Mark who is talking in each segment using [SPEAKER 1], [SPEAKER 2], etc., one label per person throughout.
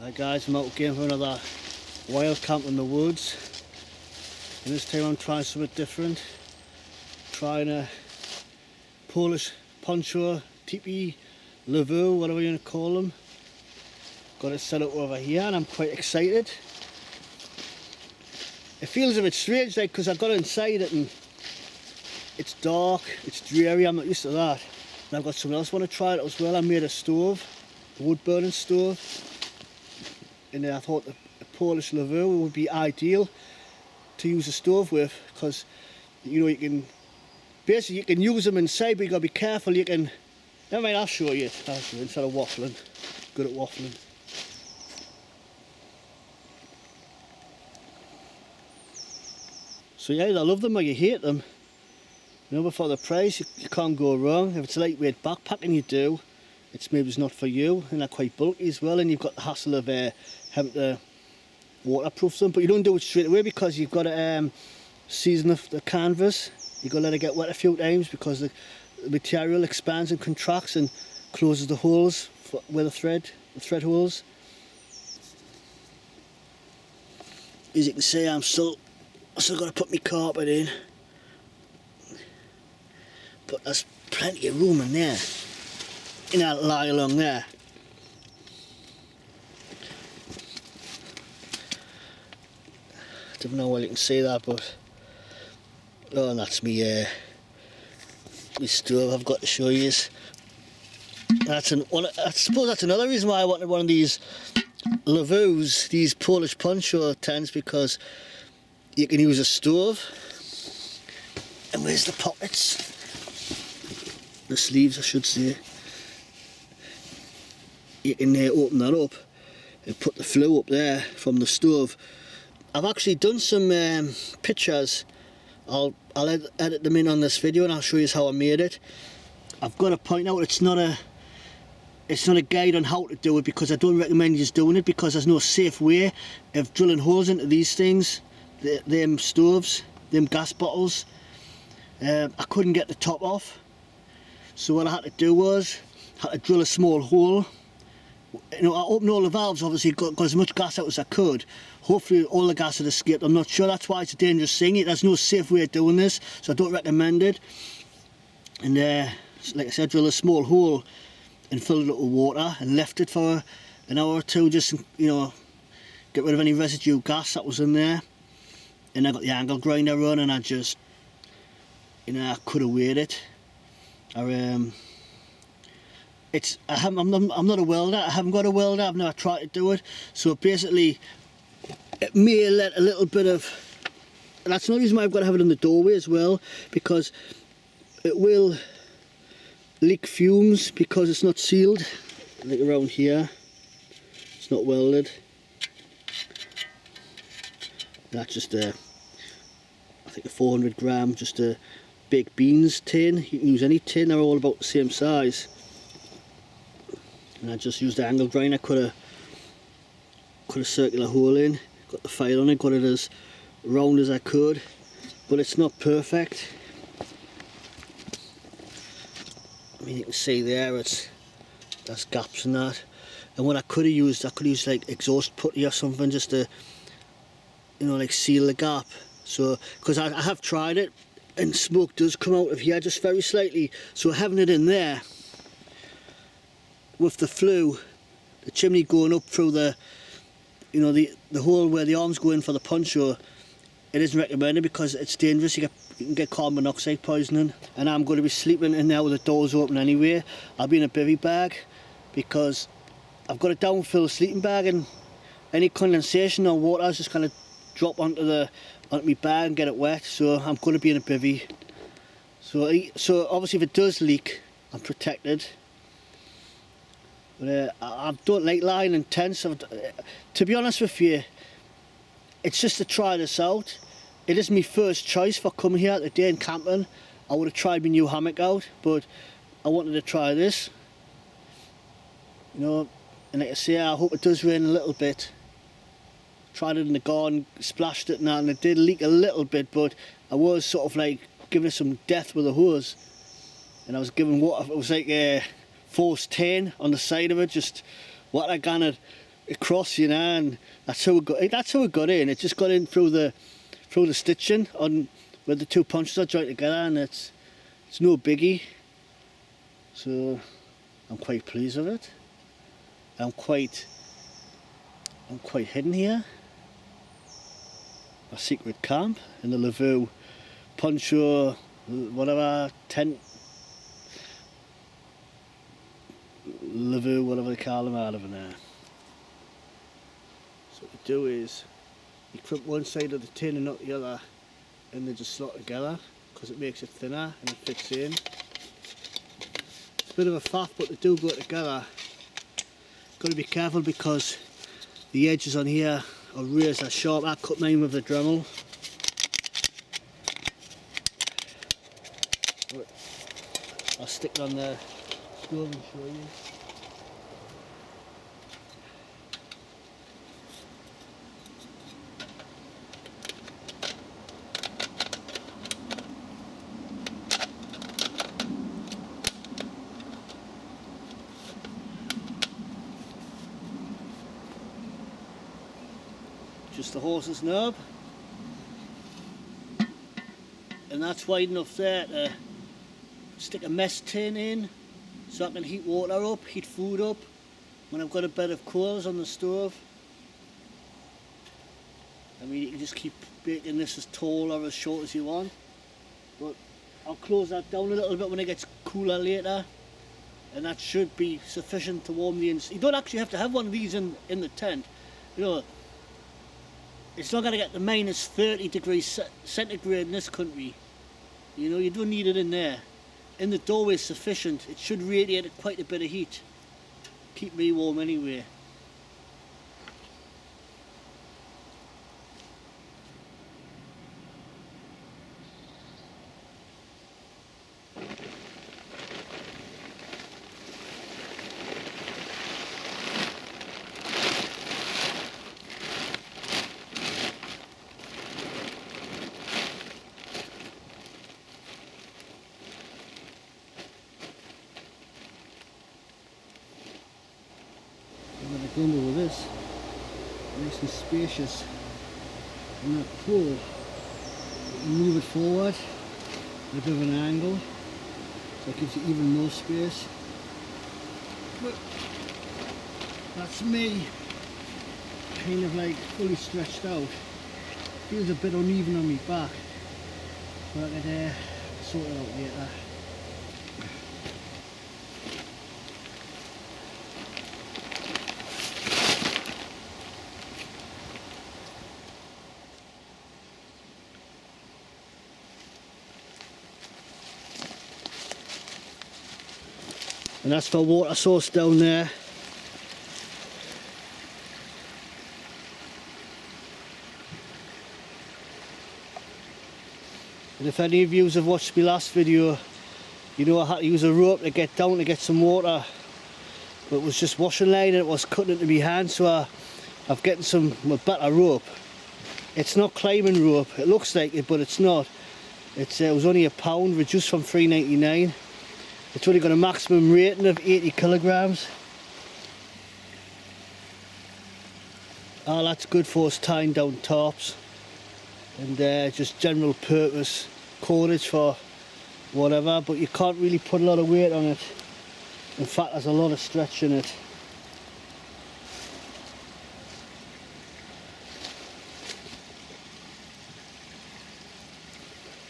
[SPEAKER 1] Hi guys, I'm out again for another wild camp in the woods, and this time I'm trying something different. Trying a Polish Poncho, tipi, Lavvu, whatever you want to call them. Got it set up over here and I'm quite excited. It feels a bit strange because I got inside it and it's dark, it's dreary, I'm not used to that. And I've got someone else want to try it as well. I made a stove, a wood burning stove. And I thought the Polish Lavvu would be ideal to use a stove with, because you know you can basically use them inside, but you got to be careful. You can, never mind, I'll show you instead of waffling. Good at waffling. So yeah, I love them or you hate them. You know, but for the price you can't go wrong. If it's lightweight backpacking you do, it's maybe it's not for you, and they're quite bulky as well, and you've got the hassle of having to waterproof them, but you don't do it straight away because you've got to season the canvas. You've got to let it get wet a few times because the material expands and contracts and closes the holes where the thread holes. As you can see, I still got to put my carpet in, but there's plenty of room in there. You know, lie along there. I don't know whether you can see that, but oh, and that's me stove I've got to show you. I suppose that's another reason why I wanted one of these Lavvus, these Polish Poncho tents, because you can use a stove. And where's the pockets? The sleeves, I should say. You can open that up and put the flue up there from the stove. I've actually done some pictures. I'll edit them in on this video and I'll show you how I made it. I've got to point out it's not a guide on how to do it, because I don't recommend you just doing it, because there's no safe way of drilling holes into these things, them stoves, them gas bottles. I couldn't get the top off, so what I had to do was drill a small hole. You know, I opened all the valves, obviously got as much gas out as I could. Hopefully all the gas had escaped. I'm not sure, that's why it's a dangerous thing. There's no safe way of doing this, so I don't recommend it. And like I said, drill a small hole and fill it up with water and left it for an hour or two, just, you know, get rid of any residue gas that was in there. And I got the angle grinder on and I just, you know, I could have weighed it. I'm not a welder, I haven't got a welder, I've never tried to do it, so basically it may let a little bit of, and that's another reason why I've got to have it in the doorway as well, because it will leak fumes because it's not sealed. Like around here, it's not welded. That's just I think a 400 gram, just a baked beans tin. You can use any tin, they're all about the same size. And I just used the angle grinder, cut a circular hole in, got the file on it, got it as round as I could, but it's not perfect. I mean, you can see there, there's gaps in that. And what I could have used like exhaust putty or something, just to, you know, like seal the gap. So, because I have tried it, and smoke does come out of here just very slightly, so having it in there with the flue, the chimney going up through the, you know, the hole where the arms go in for the poncho, it isn't recommended because it's dangerous. You can get carbon monoxide poisoning, and I'm going to be sleeping in there with the doors open anyway. I'll be in a bivvy bag because I've got a downfill sleeping bag, and any condensation or water is just going to drop onto my bag and get it wet, so I'm going to be in a bivvy. So obviously if it does leak, I'm protected. But I don't like lying in tents. To be honest with you, it's just to try this out. It is my first choice for coming here today and camping. I would have tried my new hammock out, but I wanted to try this. You know, and like I say, I hope it does rain a little bit. Tried it in the garden, splashed it and it did leak a little bit, but I was sort of like giving it some depth with a hose. And I was giving water, it was like force 10 on the side of it, just what I kind of across, you know, and that's how it got in. It just got in through the stitching on where the two punches are joined together, and it's no biggie. So I'm quite pleased with it. I'm quite hidden here. My secret camp in the Lavvu, Poncho, whatever, tent, Lavvu, whatever they call them out of there. So what you do is you clip one side of the tin and not the other, and they just slot together because it makes it thinner and it fits in. It's a bit of a faff, but they do go together. Got to be careful because the edges on here are razor sharp. I cut mine with the Dremel. I'll stick it on the stove and show you. Just the horse's knob, and that's wide enough there to stick a mess tin in so I can heat water up, heat food up when I've got a bed of coals on the stove. I mean, you can just keep making this as tall or as short as you want, but I'll close that down a little bit when it gets cooler later, and that should be sufficient to warm the inside. You don't actually have to have one of these in the tent, you know. It's not going to get to minus 30 degrees centigrade in this country. You know, you don't need it in there. In the doorway is sufficient. It should radiate quite a bit of heat. Keep me warm anyway. I'm going to go with this, nice and spacious, and that pole, move it forward at a bit of an angle, so it gives you even more space. But that's me, kind of like fully stretched out. Feels a bit uneven on my back, but I could sort it out later. And that's for water source down there. And if any of you have watched my last video, you know I had to use a rope to get down to get some water. But it was just washing line and it was cutting into my hand, so I've getting some better rope. It's not climbing rope, it looks like it, but it's not. It was only £1, reduced from $3.99. It's only got a maximum rating of 80 kilograms. Oh, that's good for us tying down tarps and just general purpose cordage for whatever, but you can't really put a lot of weight on it. In fact, there's a lot of stretch in it.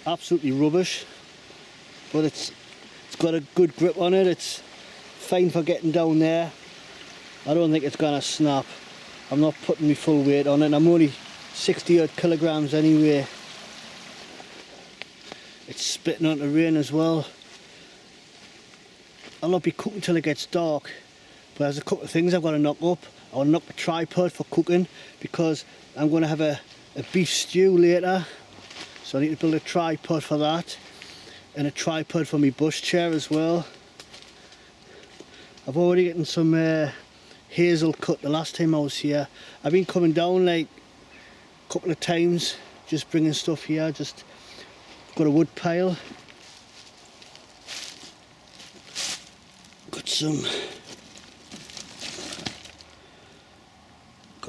[SPEAKER 1] Absolutely rubbish, but it's got a good grip on it. It's fine for getting down there. I don't think it's gonna snap. I'm not putting my full weight on it. I'm only 60 odd kilograms anyway. It's spitting onto rain as well. I'll not be cooking till it gets dark, but there's a couple of things I've got to knock up. I want to knock the tripod for cooking because I'm going to have a beef stew later, so I need to build a tripod for that. And a tripod for my bush chair as well. I've already gotten some hazel cut the last time I was here. I've been coming down like a couple of times, just bringing stuff here. Just got a wood pile. Got some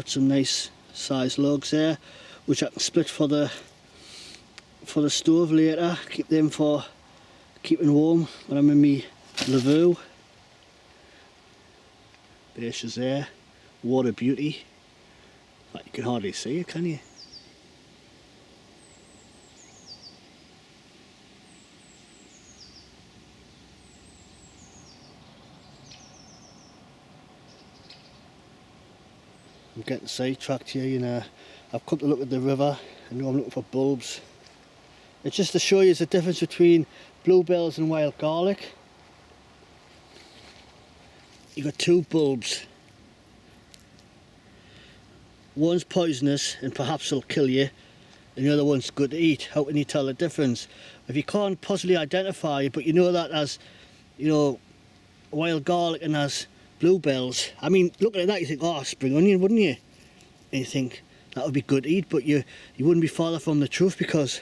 [SPEAKER 1] got some nice sized logs there, which I can split for the stove later. Keep them for keeping warm when I'm in my Lavvu. Beaches there, water beauty. Like, you can hardly see it, can you? I'm getting sidetracked here, you know. I've come to look at the river and I'm looking for bulbs. It's just to show you the difference between bluebells and wild garlic. You've got two bulbs. One's poisonous and perhaps it'll kill you, and the other one's good to eat. How can you tell the difference? If you can't possibly identify it, but you know that as, you know, wild garlic and as bluebells. I mean, looking at that you think, oh, spring onion, wouldn't you? And you think that would be good to eat, but you wouldn't be farther from the truth, because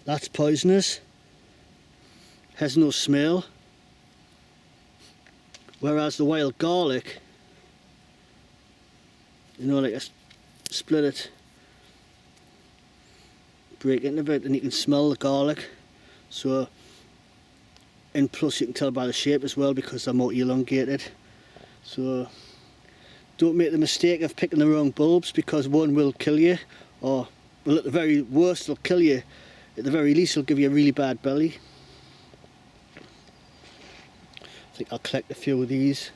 [SPEAKER 1] that's poisonous, has no smell, whereas the wild garlic, you know, like a split it, break into it, and you can smell the garlic. So, and plus you can tell by the shape as well, because they're more elongated. So don't make the mistake of picking the wrong bulbs, because one will kill you, or well, at the very worst it'll kill you. At the very least it'll give you a really bad belly. I think I'll collect a few of these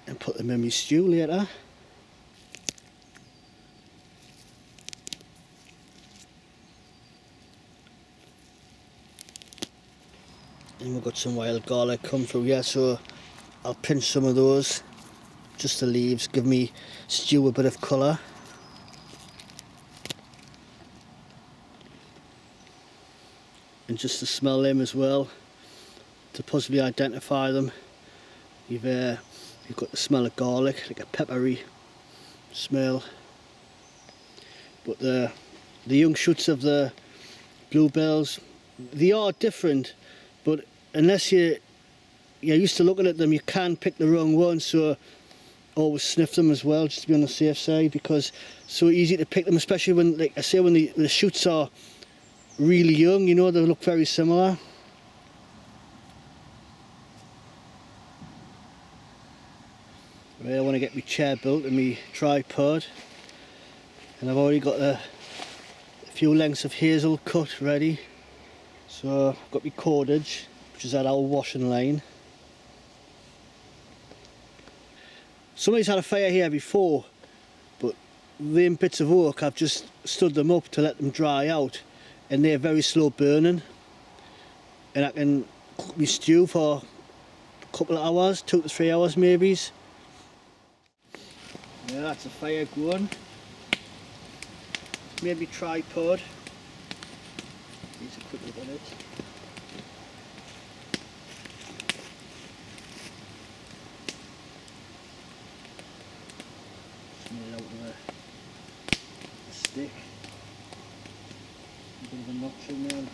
[SPEAKER 1] and put them in my stew later. And we've got some wild garlic come through here, so I'll pinch some of those, just the leaves, give me stew a bit of colour. And just to smell them as well, to possibly identify them. You've got the smell of garlic, like a peppery smell. But the young shoots of the bluebells, they are different, but unless you're used to looking at them, you can pick the wrong one. So always sniff them as well, just to be on the safe side, because it's so easy to pick them, especially when, like I say, when the shoots are really young, you know, they look very similar. Right, I want to get my chair built and my tripod, and I've already got a few lengths of hazel cut ready. So I've got my cordage, which is at our washing line. Somebody's had a fire here before, but them bits of oak, I've just stood them up to let them dry out, and they're very slow burning, and I can cook my stew for a couple of hours, 2 to 3 hours maybe. Yeah, that's a fire going. Maybe tripod. Needs a quick look at it. Smell it out with a stick. A bit of a notch in there.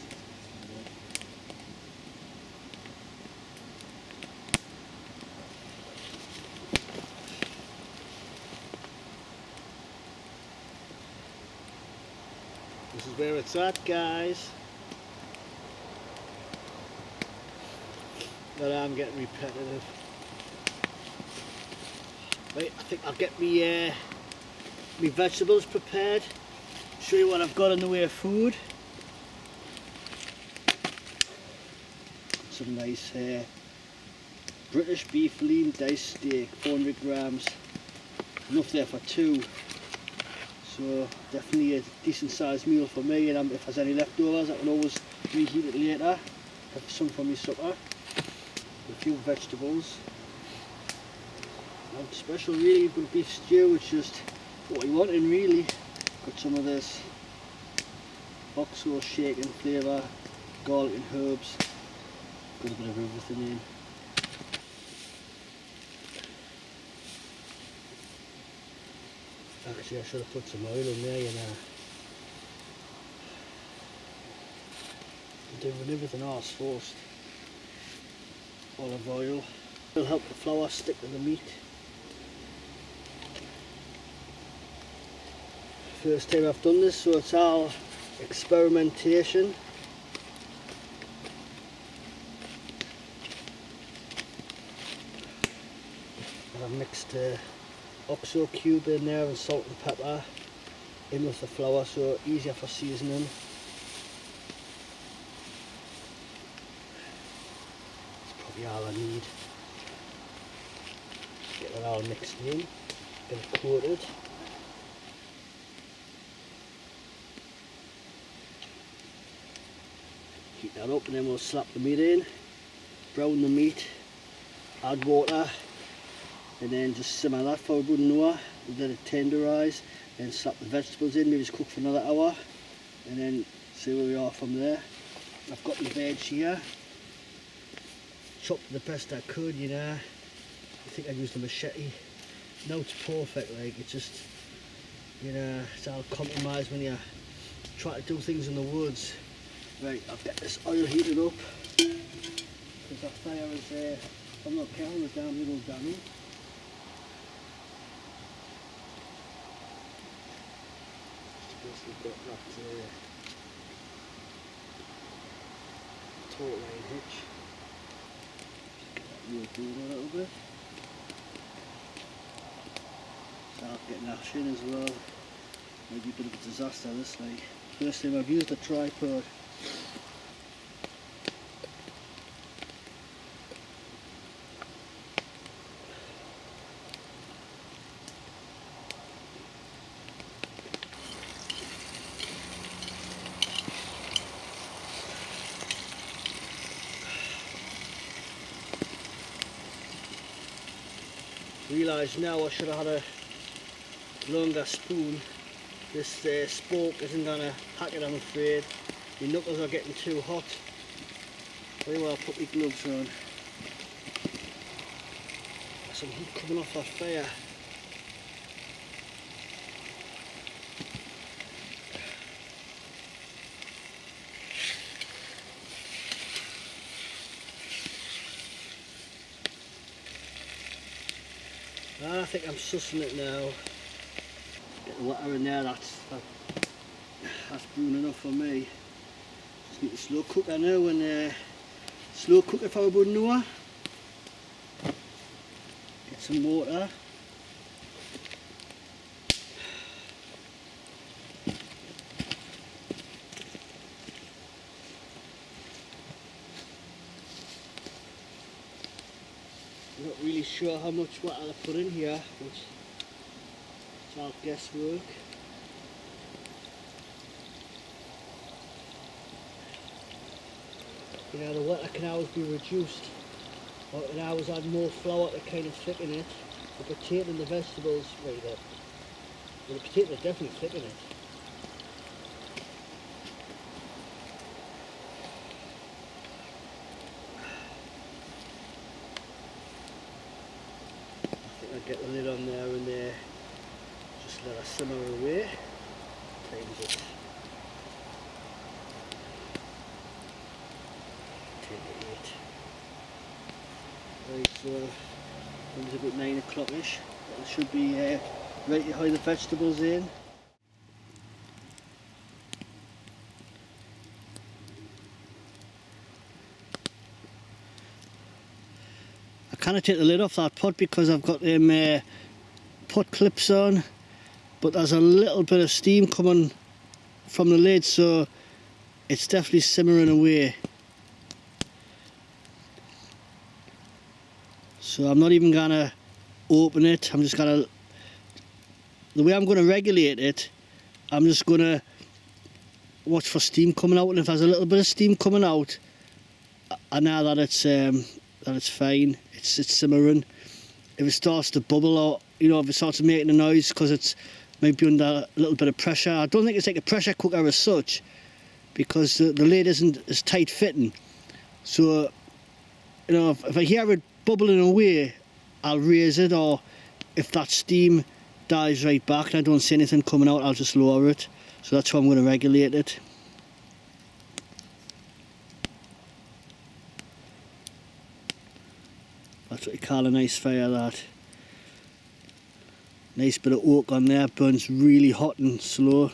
[SPEAKER 1] This is where it's at, guys. But I'm getting repetitive. Right, I think I'll get me vegetables prepared. Show you what I've got in the way of food. Some nice British beef lean diced steak, 400 grams. Enough there for 2. So definitely a decent sized meal for me, and if there's any leftovers I can always reheat it later. Have some for my supper. A few vegetables. Nothing special really, but beef stew, it's just what you want in really. Got some of this oxo shaken flavour, garlic and herbs. Got a bit of everything in. Actually I should have put some oil in there, you know. I'm doing everything else first. Olive oil will help the flour stick to the meat. First time I've done this, so it's all experimentation. I've mixed oxo cube in there and salt and pepper in with the flour, so easier for seasoning. That's probably all I need. Get that all mixed in, get it coated. Heat that up and then we'll slap the meat in, brown the meat, add water, and then just simmer that for about an hour, let it tenderise, then slap the vegetables in, maybe just cook for another hour, and then see where we are from there. I've got my veg here, chopped the best I could, you know. I think I used a machete. Now it's perfect, like, it's just, you know, it's all compromise when you try to do things in the woods. Right, I've got this oil heated up, because that fire is, I'm not careful, it's down middle down. We've got that taut line hitch. Just get that moved in a little bit. Start getting ash in as well. Maybe a bit of a disaster this, like. First time I've used a tripod. Realise now I should have had a longer spoon. This spoke isn't going to hack it, I'm afraid. My knuckles are getting too hot. Anyway, I'll put my gloves on. There's some heat coming off that fire. I think I'm sussing it now. Get the water in there, that's brewing enough for me. Just need to slow cook it now and slow cook it for about an hour. Get some water. I'm not really sure how much water I put in here, but it's all guesswork. You know, the water can always be reduced, or it can always add more flour to kind of thicken it. The potato and the vegetables, right up. Well, the potato definitely thicken it. I'll get the lid on there and just let it simmer away. Times it. Right, so it's about 9 o'clock-ish. It should be ready to hide the vegetables in. I can't take the lid off that pot because I've got them pot clips on, but there's a little bit of steam coming from the lid, so it's definitely simmering away. So I'm not even gonna open it. I'm just gonna, the way I'm gonna regulate it, I'm just gonna watch for steam coming out, and if there's a little bit of steam coming out, I know that it's fine. It's simmering. If it starts to bubble, or you know, if it starts making a noise because it's maybe under a little bit of pressure, I don't think it's like a pressure cooker as such, because the lid isn't as tight fitting. So you know, if I hear it bubbling away, I'll raise it, or if that steam dies right back and I don't see anything coming out, I'll just lower it. So that's how I'm going to regulate it. That's what you call a nice fire, that. Nice bit of oak on there, burns really hot and slow.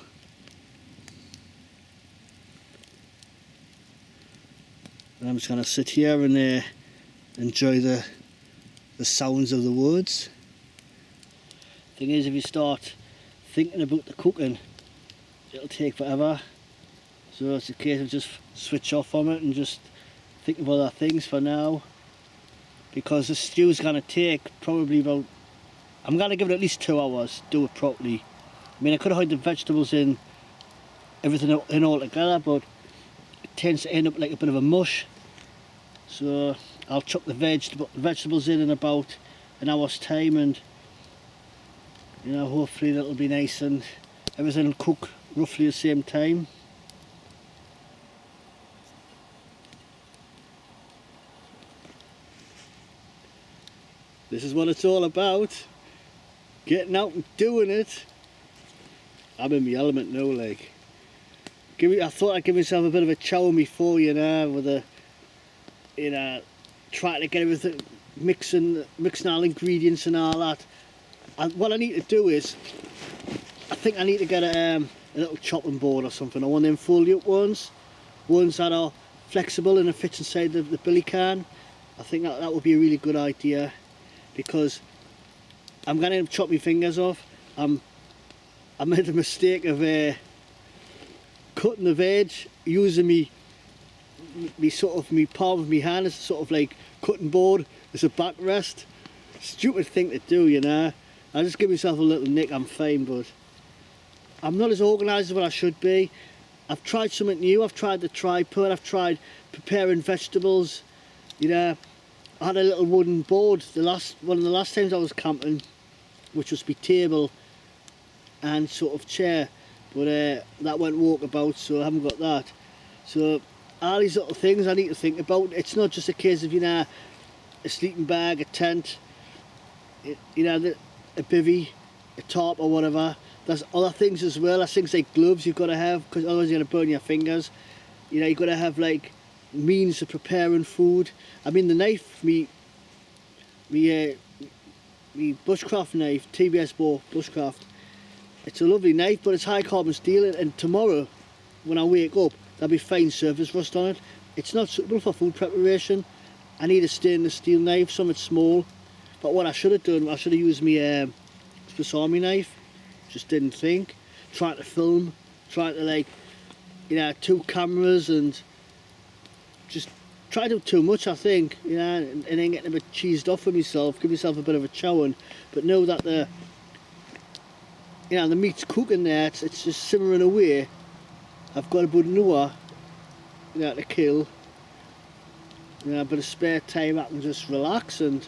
[SPEAKER 1] And I'm just going to sit here and enjoy the sounds of the woods. Thing is, if you start thinking about the cooking, it'll take forever. So it's a case of just switch off from it and just think of other things for now. Because the stew's going to take probably about, I'm going to give it at least 2 hours to do it properly. I mean, I could have had the vegetables in, everything in all together, but it tends to end up like a bit of a mush. So I'll chuck the vegetables in about an hour's time, and you know, hopefully that'll be nice and everything will cook roughly the same time. This is what it's all about. Getting out and doing it. I'm in my element now, like. I thought I'd give myself a bit of a chow before, you know, with a, you know, trying to get everything, mixing all ingredients and all that. And what I need to do is, I think I need to get a little chopping board or something. I want them fold up ones that are flexible and it fits inside the billy can. I think that would be a really good idea, because I'm going to chop my fingers off. I made the mistake of cutting the veg, using me palm of my hand as a sort of like cutting board as a backrest. Stupid thing to do, you know. I just give myself a little nick, I'm fine, but I'm not as organised as what I should be. I've tried something new. I've tried the tripod, I've tried preparing vegetables, you know. I had a little wooden board one of the last times I was camping, which was my table and sort of chair, but that went walkabout, so I haven't got that. So all these little things I need to think about. It's not just a case of, you know, a sleeping bag, a tent, you know, a bivvy, a tarp or whatever. There's other things as well. There's things like gloves you've got to have, because otherwise you're going to burn your fingers. You know, you've got to have like means of preparing food. I mean, the knife, me bushcraft knife, TBS Bow bushcraft, it's a lovely knife, but it's high carbon steel, and tomorrow when I wake up there'll be fine surface rust on it. It's not suitable for food preparation. I need a stainless steel knife, something small. But what I should have done, I should have used my Swiss Army knife. Just didn't think. Trying to film, trying to, like, you know, 2 cameras, and just try to do too much, I think, you know, and then getting a bit cheesed off with myself, give myself a bit of a chowing. But know that the meat's cooking there, it's just simmering away. I've got about an hour, you know, to kill. You know, a bit of spare time I can just relax and,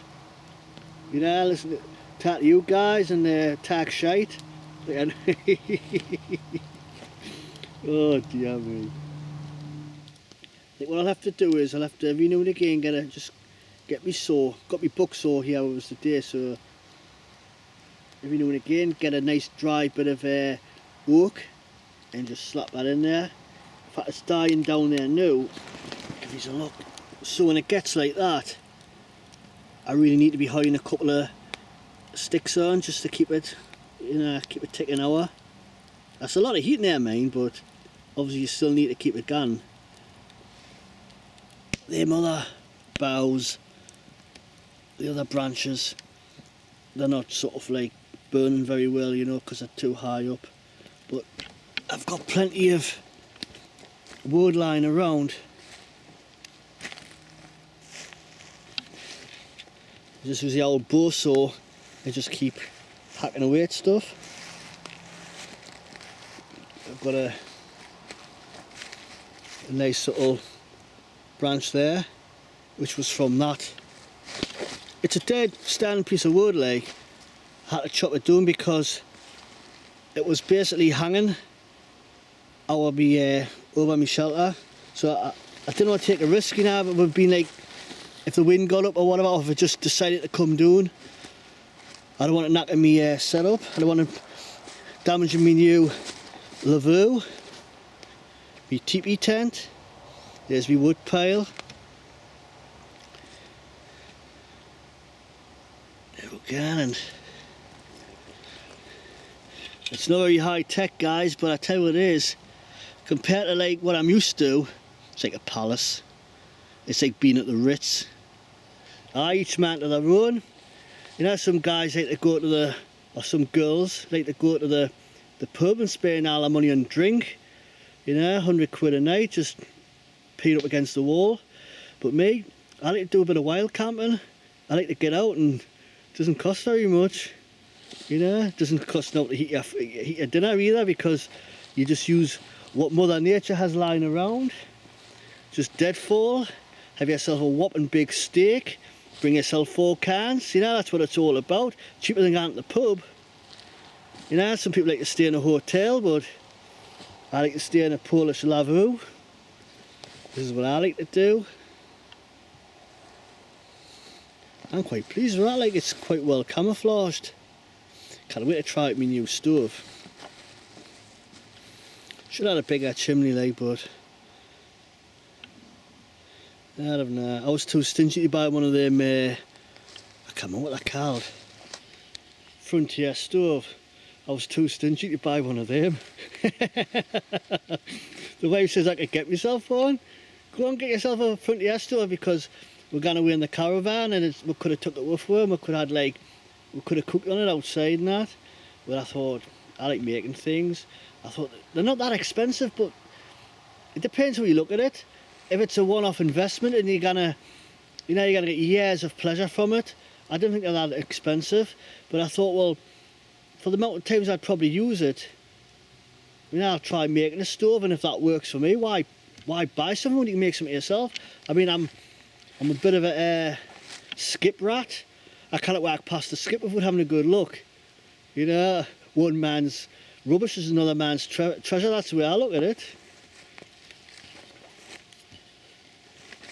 [SPEAKER 1] you know, listen to talk to you guys and talk shite. Oh dear me. I think what I'll have to do is I'll have to every now and again get me saw. Got my buck saw here, it was today, so every now and again get a nice dry bit of oak and just slap that in there. In fact, it's dying down there now. Give these a look. So when it gets like that, I really need to be hiding a couple of sticks on just to keep it, you know, keep it ticking over. That's a lot of heat in there, mine, but obviously you still need to keep it going. Them other boughs, the other branches, they're not sort of like burning very well, you know, because they're too high up. But I've got plenty of wood lying around. Just use the old bow saw and just keep hacking away at stuff. I've got a nice little branch there, which was from that. It's a dead standing piece of wood, like. I had to chop it down because it was basically hanging over my shelter. So I didn't want to take a risk, you know. It would have been like if the wind got up or whatever, or if it just decided to come down. I don't want it knocking me setup. I don't want it damaging me new Lavvu, my teepee tent. There's my wood pile. There we go, and It's not very high tech, guys, but I tell you what it is, compared to like what I'm used to, it's like a palace. It's like being at the Ritz. Each man to their own. You know, some guys like to go to the, or some girls like to go to the pub and spend all their money on drink. You know, 100 quid a night, just peed up against the wall. But me, I like to do a bit of wild camping. I like to get out, and it doesn't cost very much. You know, it doesn't cost now to heat your dinner either, because you just use what Mother Nature has lying around. Just deadfall, have yourself a whopping big steak, bring yourself 4 cans, you know, that's what it's all about. Cheaper than going to the pub. You know, some people like to stay in a hotel, but I like to stay in a Polish Lavvu. This is what I like to do. I'm quite pleased with that, like it's quite well camouflaged. Can't wait to try out my new stove. Should have had a bigger chimney, like, but I don't know. I was too stingy to buy one of them, I can't remember what they're called, Frontier stove. I was too stingy to buy one of them. The wife says I could get myself one. Go and get yourself a Frontier stove, because we're going away in the caravan, and we could have took it with us. We could have we could have cooked on it outside and that. But I thought, I like making things. I thought they're not that expensive, but it depends how you look at it. If it's a one-off investment and you're gonna get years of pleasure from it, I don't think they're that expensive. But I thought, well, for the amount of times I'd probably use it, I'll try making a stove, and if that works for me, why buy something when you can make something yourself? I mean, I'm a bit of a skip rat. I cannot walk past the skip without having a good look. You know, one man's rubbish is another man's treasure. That's the way I look at it.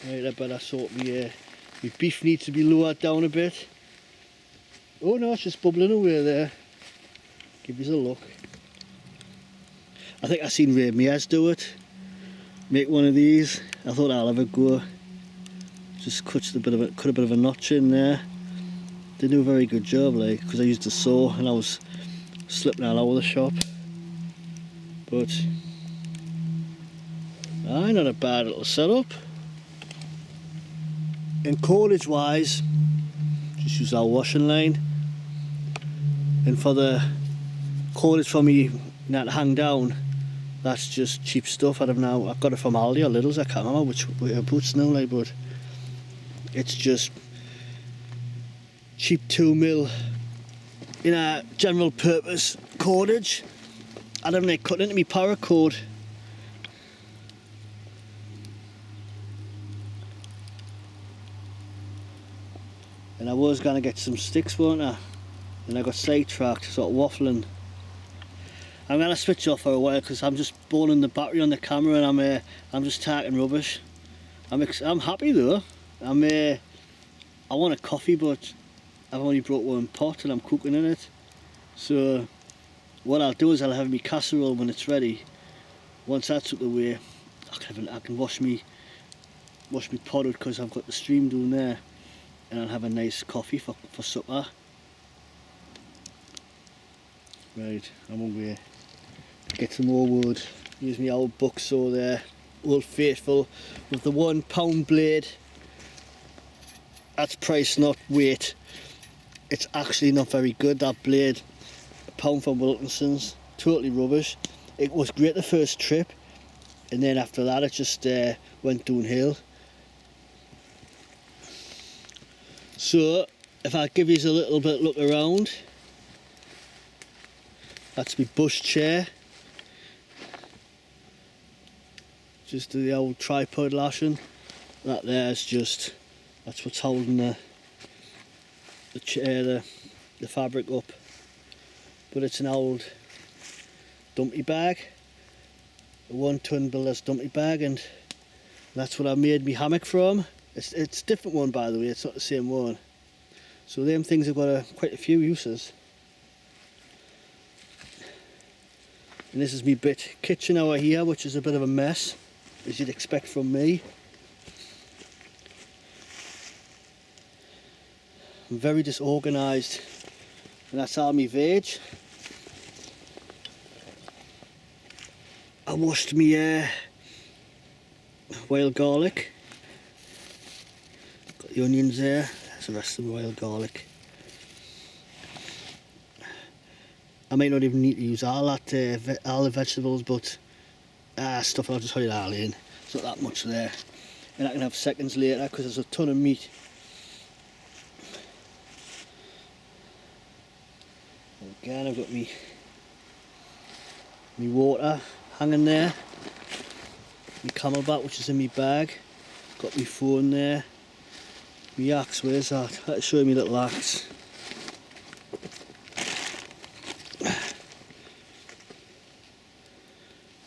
[SPEAKER 1] Right, I better sort my beef needs to be lowered down a bit. Oh no, it's just bubbling away there. Give us a look. I think I seen Ray Mears do it. Make one of these. I thought I'll have a go. Just cut a bit of a notch in there. Didn't do a very good job, like, because I used a saw and I was slipping all over the shop. But not a bad little setup. And cordage wise, just use our washing line. And for the cordage for me not to hang down, that's just cheap stuff. I've got it from Aldi or Lidl's. I can't remember which boots now, like, but it's just cheap 2mm, general purpose cordage. I don't like cutting into my paracord. And I was going to get some sticks, weren't I? And I got sidetracked, sort of waffling. I'm going to switch off for a while because I'm just burning the battery on the camera, and I'm just talking rubbish. I'm happy though. I want a coffee, but I've only brought one pot and I'm cooking in it. So what I'll do is I'll have my casserole when it's ready. Once that's out the way, I can wash me pot out, because I've got the stream down there, and I'll have a nice coffee for supper. Right, I'm away. Get some more wood. Use my old buck saw there, Old Faithful, with the £1 blade. That's price, not weight. It's actually not very good, that blade. £1 from Wilkinson's, totally rubbish. It was great the first trip, and then after that it just went downhill. So if I give you a little bit look around, that's my bush chair. Just the old tripod lashing. That there's just, that's what's holding the chair, the fabric up. But it's an old dumpy bag, a 1 ton builder's dumpy bag, and that's what I made my hammock from. It's a different one, by the way, it's not the same one. So them things have got quite a few uses. And this is my bit kitchen over here, which is a bit of a mess, as you'd expect from me. I'm very disorganised, and that's all my veg. washed me wild garlic. Got the onions there. There's the rest of the wild garlic. I might not even need to use all the vegetables, but stuff I'll just hide it all in. It's not that much there. And I can have seconds later because there's a ton of meat. Again, I've got me water hanging there. My camelback, which is in my bag. Got my phone there. My axe, where's that? Let's show you my little axe.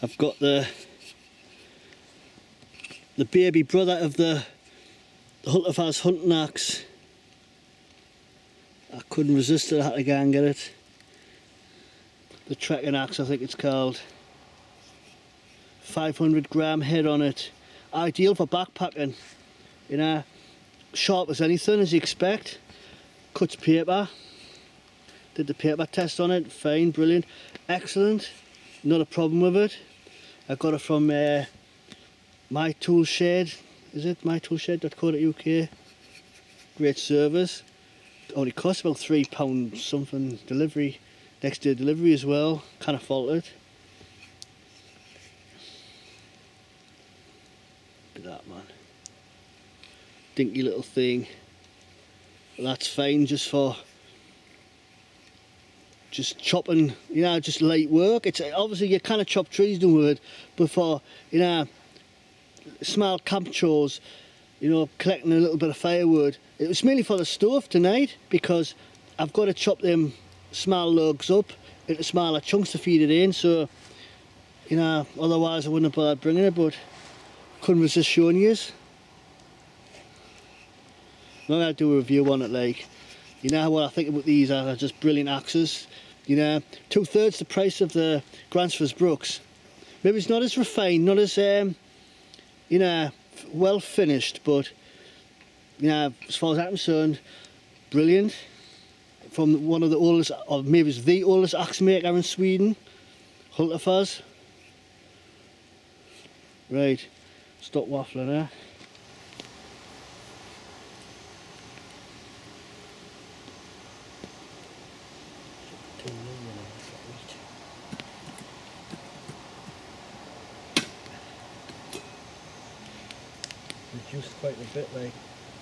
[SPEAKER 1] I've got the baby brother of the Hultafors hunting axe. I couldn't resist it, I had to go and get it. The trekking axe, I think it's called. 500-gram head on it. Ideal for backpacking. You know, sharp as anything, as you expect. Cuts paper. Did the paper test on it. Fine, brilliant, excellent. Not a problem with it. I got it from My Tool Shed. Is it mytoolshed.co.uk? Great service. Only costs about £3 something delivery. Next day delivery as well. Can't fault it. Look at that, man. Dinky little thing. But that's fine just for chopping, you know, just light work. It's obviously you kind of chop trees doing with it, but for, you know, small camp chores, you know, collecting a little bit of firewood. It was mainly for the stove tonight because I've got to chop them small logs up into smaller chunks to feed it in, so, you know, otherwise I wouldn't have bothered bringing it, but couldn't resist showing you. I'm going to do a review on it. Like, you know what I think about these are just brilliant axes. You know, 2/3 the price of the Grantsford Brooks. Maybe it's not as refined, not as you know, well finished, but you know, as far as I'm concerned, brilliant. From one of the oldest, or maybe it's the oldest axe maker in Sweden, Hultafors. Right, stop waffling there. Reduced quite a bit, like,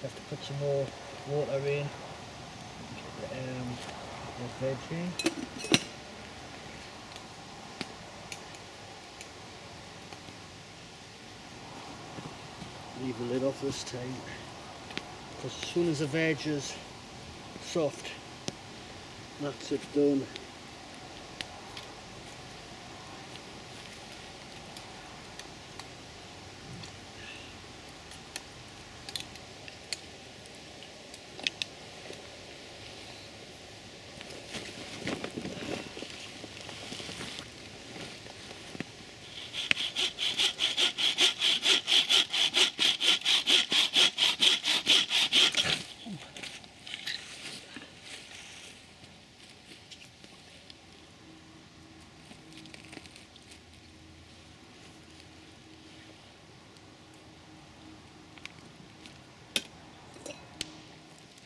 [SPEAKER 1] have to put some more water in. The veggie. Leave the lid off this time, because as soon as the veg is soft, that's it done.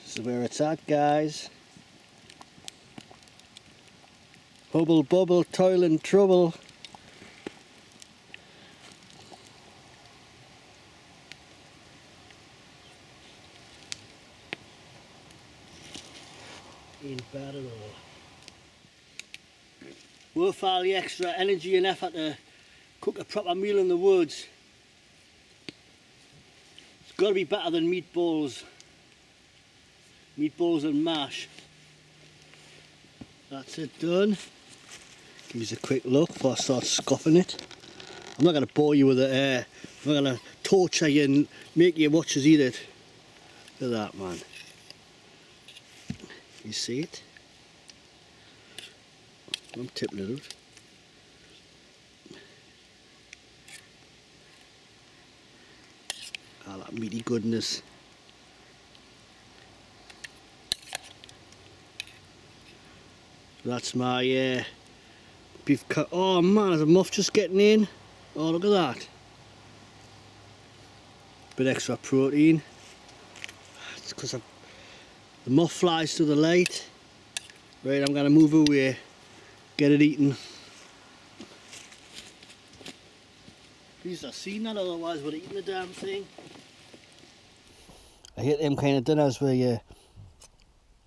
[SPEAKER 1] This is where it's at, guys. Hubble bubble, toil and trouble. Ain't bad at all. Worth all the extra energy and effort to cook a proper meal in the woods. It's got to be better than meatballs. Meatballs and mash. That's it done. Give us a quick look before I start scoffing it. I'm not going to bore you with it. I'm not going to torture you and make you watch us eat it. Look at that, man. You see it? I'm tipping it out. Ah, that meaty goodness. That's my beef cut. Oh man, there's a muff just getting in. Oh, look at that. Bit extra protein. It's because the moth flies to the light. Right, I'm going to move away, get it eaten. Please have seen that, otherwise we're eating the damn thing. I hate them kind of dinners where you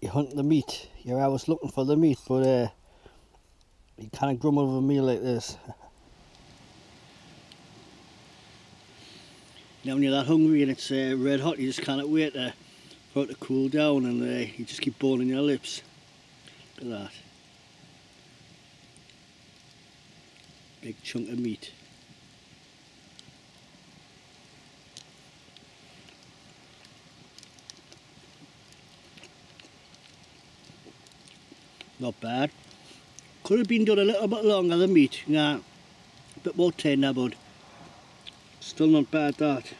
[SPEAKER 1] hunt the meat. You're always looking for the meat, but you can't grumble over a meal like this. Now when you're that hungry and it's red hot, you just can't wait for it to cool down, and you just keep burning your lips. Look at that. Big chunk of meat. Not bad. Could have been done a little bit longer, the meat. Yeah, a bit more tender, but still not bad, that.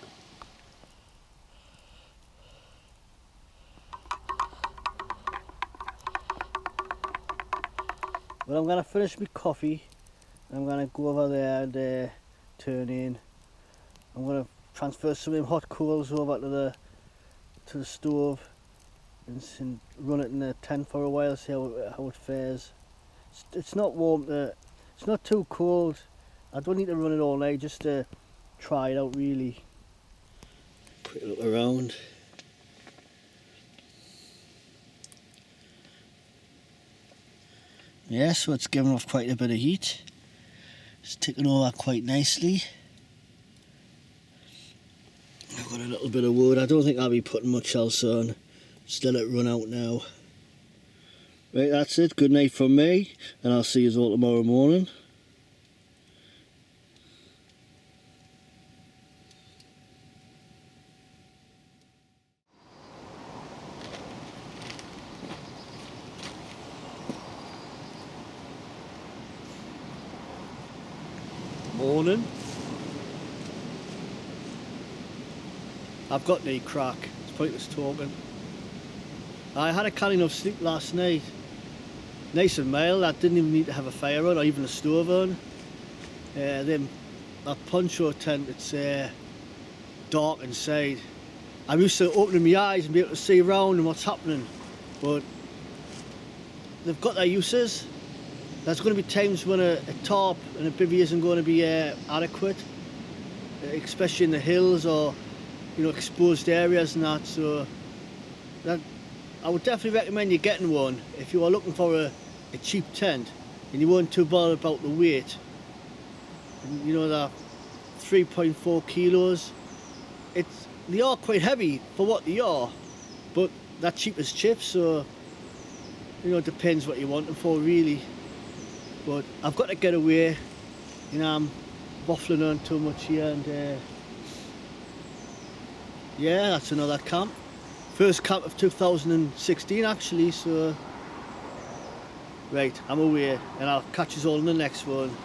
[SPEAKER 1] Well, I'm going to finish my coffee. I'm going to go over there and turn in. I'm going to transfer some of them hot coals over to the stove and run it in the tent for a while, see how it fares. It's not warm, it's not too cold. I don't need to run it all night, just to try it out really. Quick look around. Yeah, so it's giving off quite a bit of heat. It's ticking over quite nicely. I've got a little bit of wood. I don't think I'll be putting much else on. Just let it run out now. Right, that's it. Good night from me, and I'll see you all tomorrow morning. Morning. I've got no crack. It's pointless talking. I had a canny enough sleep last night. Nice and mild. I didn't even need to have a fire on or even a stove on. That Poncho tent, it's dark inside. I'm used to opening my eyes and be able to see around and what's happening, but they've got their uses. There's going to be times when a tarp and a bivvy isn't going to be adequate, especially in the hills or exposed areas and that. So that I would definitely recommend you getting one if you are looking for a cheap tent and you weren't too bothered about the weight. And, they're 3.4 kilos. They are quite heavy for what they are, but they're cheap as chips. So it depends what you want them for really. But I've got to get away. I'm waffling on too much here, and yeah, that's another camp. First camp of 2016 actually, so right, I'm away and I'll catch you all in the next one.